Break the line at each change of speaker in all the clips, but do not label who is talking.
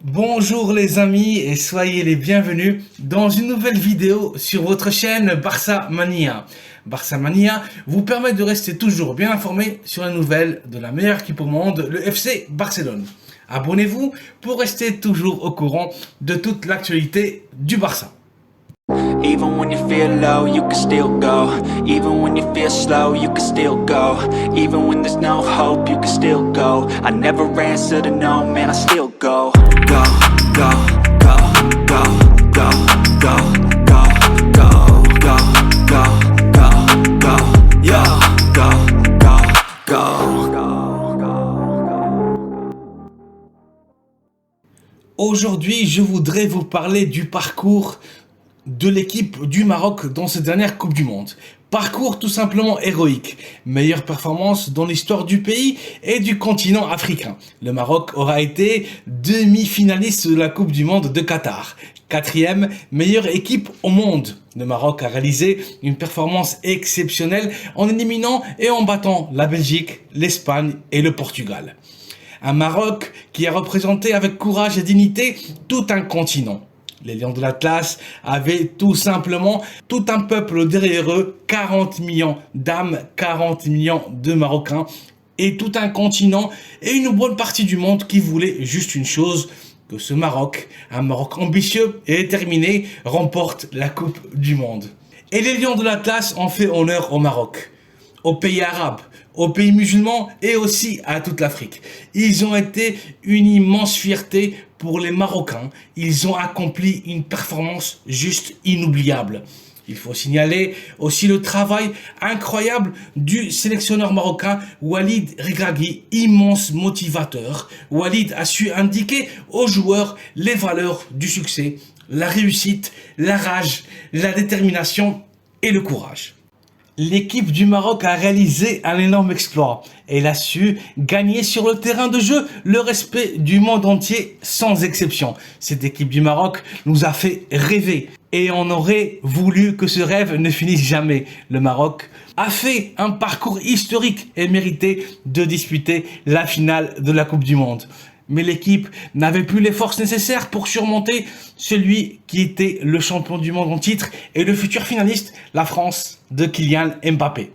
Bonjour les amis et soyez les bienvenus dans une nouvelle vidéo sur votre chaîne Barça Mania. Barça Mania vous permet de rester toujours bien informé sur les nouvelles de la meilleure équipe au monde, le FC Barcelone. Abonnez-vous pour rester toujours au courant de toute l'actualité du Barça.
Even when you feel low, you can still go. Even when you feel slow, you can still go. Even when there's no hope, you can still go. I never answer to no, man, I still go. Go, go, go, go, go, go, go, go, go, go, go, go, yo, go, go, go.
Aujourd'hui, je voudrais vous parler du parcours de l'équipe du Maroc dans cette dernière Coupe du Monde. Parcours tout simplement héroïque. Meilleure performance dans l'histoire du pays et du continent africain. Le Maroc aura été demi-finaliste de la Coupe du Monde de Qatar. Quatrième meilleure équipe au monde. Le Maroc a réalisé une performance exceptionnelle en éliminant et en battant la Belgique, l'Espagne et le Portugal. Un Maroc qui a représenté avec courage et dignité tout un continent. Les Lions de l'Atlas avaient tout simplement tout un peuple derrière eux, 40 millions d'âmes, 40 millions de Marocains et tout un continent et une bonne partie du monde qui voulait juste une chose, que ce Maroc, un Maroc ambitieux et déterminé, remporte la Coupe du Monde. Et les Lions de l'Atlas ont fait honneur au Maroc, aux pays arabes, aux pays musulmans et aussi à toute l'Afrique. Ils ont été une immense fierté pour les Marocains. Ils ont accompli une performance juste inoubliable. Il faut signaler aussi le travail incroyable du sélectionneur marocain Walid Regragui, immense motivateur. Walid a su indiquer aux joueurs les valeurs du succès, la réussite, la rage, la détermination et le courage. L'équipe du Maroc a réalisé un énorme exploit. Elle a su gagner sur le terrain de jeu le respect du monde entier sans exception. Cette équipe du Maroc nous a fait rêver et on aurait voulu que ce rêve ne finisse jamais. Le Maroc a fait un parcours historique et mérité de disputer la finale de la Coupe du Monde. Mais l'équipe n'avait plus les forces nécessaires pour surmonter celui qui était le champion du monde en titre et le futur finaliste, la France de Kylian Mbappé.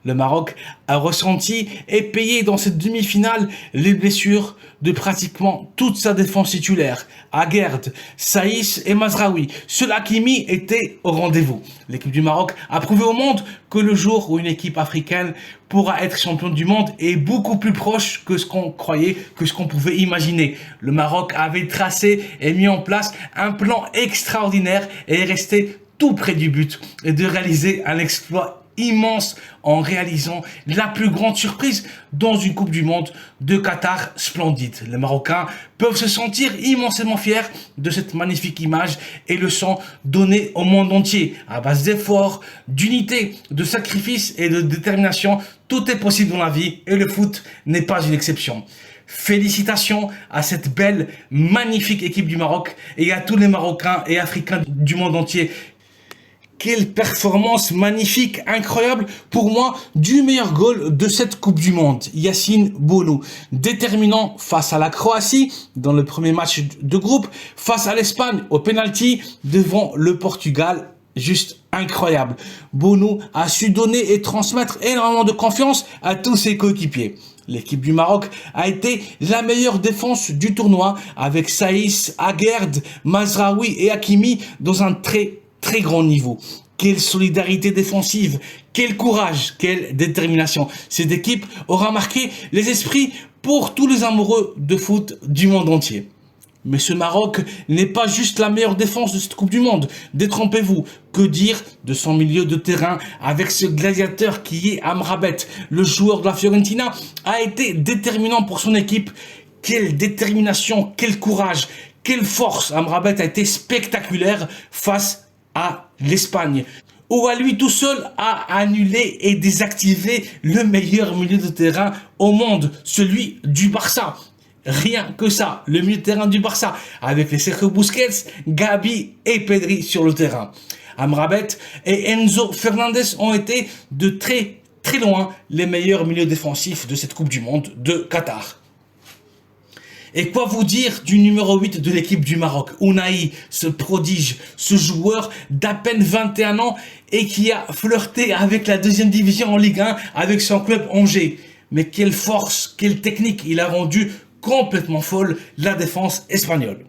Le Maroc a ressenti et payé dans cette demi-finale les blessures de pratiquement toute sa défense titulaire. Aguerd, Saïs et Mazraoui. Seul Hakimi était au rendez-vous. L'équipe du Maroc a prouvé au monde que le jour où une équipe africaine pourra être championne du monde est beaucoup plus proche que ce qu'on croyait, que ce qu'on pouvait imaginer. Le Maroc avait tracé et mis en place un plan extraordinaire et est resté tout près du but et de réaliser un exploit immense en réalisant la plus grande surprise dans une Coupe du Monde de Qatar splendide. Les Marocains peuvent se sentir immensément fiers de cette magnifique image et le sang donné au monde entier. À base d'efforts, d'unité, de sacrifice et de détermination, tout est possible dans la vie et le foot n'est pas une exception. Félicitations à cette belle, magnifique équipe du Maroc et à tous les Marocains et Africains du monde entier. Quelle performance magnifique, incroyable, pour moi, du meilleur goal de cette Coupe du Monde, Yacine Bounou. Déterminant face à la Croatie, dans le premier match de groupe, face à l'Espagne, au penalty, devant le Portugal, juste incroyable. Bounou a su donner et transmettre énormément de confiance à tous ses coéquipiers. L'équipe du Maroc a été la meilleure défense du tournoi, avec Saïs, Aguerd, Mazraoui et Hakimi dans un très grand niveau. Quelle solidarité défensive, quel courage, quelle détermination. Cette équipe aura marqué les esprits pour tous les amoureux de foot du monde entier. Mais ce Maroc n'est pas juste la meilleure défense de cette Coupe du Monde. Détrompez-vous. Que dire de son milieu de terrain avec ce gladiateur qui est Amrabat. Le joueur de la Fiorentina a été déterminant pour son équipe. Quelle détermination, quel courage, quelle force. Amrabat a été spectaculaire face à l'Espagne, où à lui tout seul a annulé et désactivé le meilleur milieu de terrain au monde, celui du Barça. Rien que ça, le milieu de terrain du Barça, avec les Sergio Busquets, Gabi et Pedri sur le terrain. Amrabat et Enzo Fernandez ont été de très loin les meilleurs milieux défensifs de cette Coupe du Monde de Qatar. Et quoi vous dire du numéro 8 de l'équipe du Maroc, Ounahi, ce prodige, ce joueur d'à peine 21 ans et qui a flirté avec la deuxième division en Ligue 1 avec son club Angers. Mais quelle force, quelle technique, il a rendu complètement folle la défense espagnole.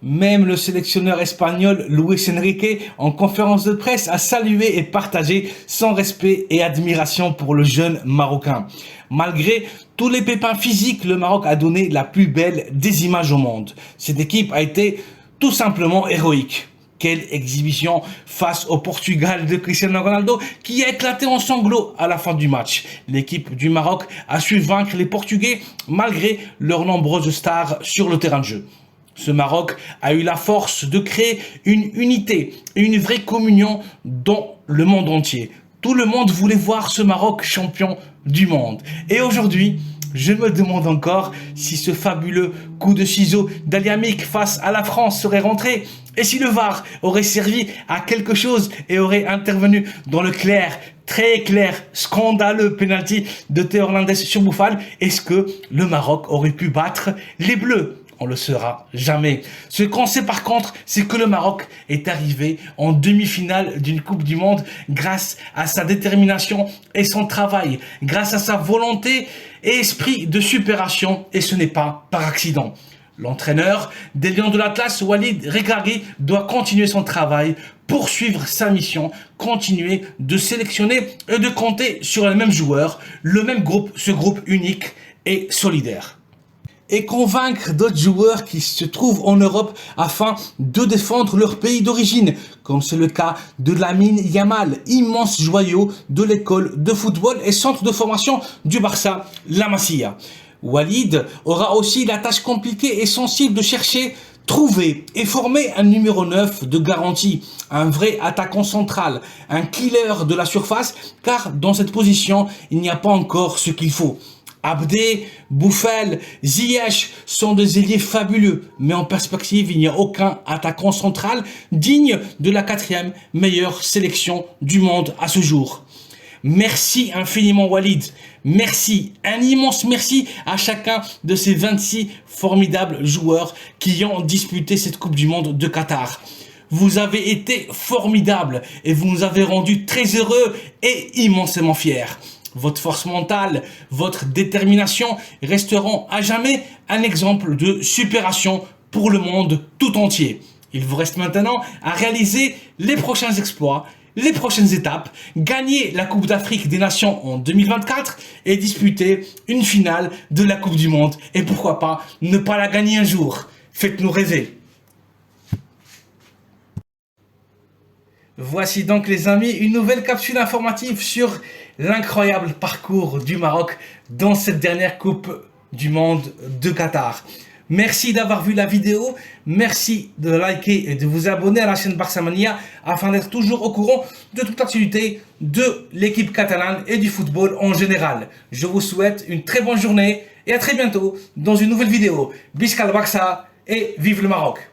Même le sélectionneur espagnol Luis Enrique, en conférence de presse, a salué et partagé son respect et admiration pour le jeune Marocain. Malgré tous les pépins physiques, le Maroc a donné la plus belle des images au monde. Cette équipe a été tout simplement héroïque. Quelle exhibition face au Portugal de Cristiano Ronaldo qui a éclaté en sanglots à la fin du match. L'équipe du Maroc a su vaincre les Portugais malgré leurs nombreuses stars sur le terrain de jeu. Ce Maroc a eu la force de créer une unité et une vraie communion dans le monde entier. Tout le monde voulait voir ce Maroc champion du monde. Et aujourd'hui, je me demande encore si ce fabuleux coup de ciseau d'Aliamik face à la France serait rentré et si le VAR aurait servi à quelque chose et aurait intervenu dans le clair, très clair, scandaleux penalty de Théo Hernandez sur Boufal. Est-ce que le Maroc aurait pu battre les Bleus? On le saura jamais. Ce qu'on sait par contre, c'est que le Maroc est arrivé en demi-finale d'une Coupe du Monde grâce à sa détermination et son travail, grâce à sa volonté et esprit de supération, et ce n'est pas par accident. L'entraîneur des Lions de l'Atlas, Walid Regragui, doit continuer son travail, poursuivre sa mission, continuer de sélectionner et de compter sur les mêmes joueurs, le même groupe, ce groupe unique et solidaire. Et convaincre d'autres joueurs qui se trouvent en Europe afin de défendre leur pays d'origine, comme c'est le cas de Lamine Yamal, immense joyau de l'école de football et centre de formation du Barça, la Masia. Walid aura aussi la tâche compliquée et sensible de chercher, trouver et former un numéro 9 de garantie, un vrai attaquant central, un killer de la surface, car dans cette position, il n'y a pas encore ce qu'il faut. Abdé, Boufal, Ziyech sont des ailiers fabuleux, mais en perspective, il n'y a aucun attaquant central digne de la 4e meilleure sélection du monde à ce jour. Merci infiniment Walid, merci, un immense merci à chacun de ces 26 formidables joueurs qui ont disputé cette Coupe du Monde de Qatar. Vous avez été formidables et vous nous avez rendus très heureux et immensément fiers. Votre force mentale, votre détermination resteront à jamais un exemple de supération pour le monde tout entier. Il vous reste maintenant à réaliser les prochains exploits, les prochaines étapes, gagner la Coupe d'Afrique des Nations en 2024 et disputer une finale de la Coupe du Monde. Et pourquoi pas ne pas la gagner un jour. Faites-nous rêver. Voici donc les amis une nouvelle capsule informative sur l'incroyable parcours du Maroc dans cette dernière Coupe du Monde de Qatar. Merci d'avoir vu la vidéo, merci de liker et de vous abonner à la chaîne Barça Mania afin d'être toujours au courant de toute l'actualité de l'équipe catalane et du football en général. Je vous souhaite une très bonne journée et à très bientôt dans une nouvelle vidéo. Bisca le Barça et vive le Maroc!